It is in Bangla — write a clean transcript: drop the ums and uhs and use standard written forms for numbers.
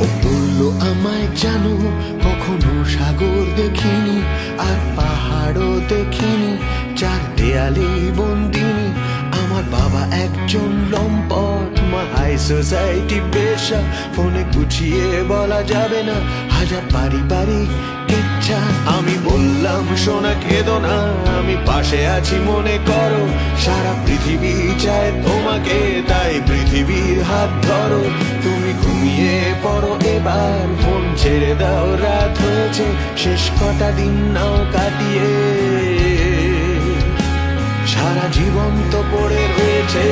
ও বললো আমায় জানো কখনো সাগর দেখিনি আর পাহাড়ও দেখিনি, চার দেয়ালে বন্দিনী। আমার বাবা একজন লম্পট, মা হাই সোসাইটি পেশা, ফোনে গুছিয়ে বলা যাবে না, হাজার পারিবারিক ইচ্ছা। আমি বললাম সোনা কেঁদো না, আমি পাশে আছি মনে করো, সারা পৃথিবী চায় তোমাকে, তাই পৃথিবীর হাত ধরো। তুমি ঘুমিয়ে পড়ো এবার, ফোন ছেড়ে দাও, রাত হয়েছে, শেষ কটা দিন নাও কাটিয়ে। সারা জীবন তো পড়ে রয়েছে।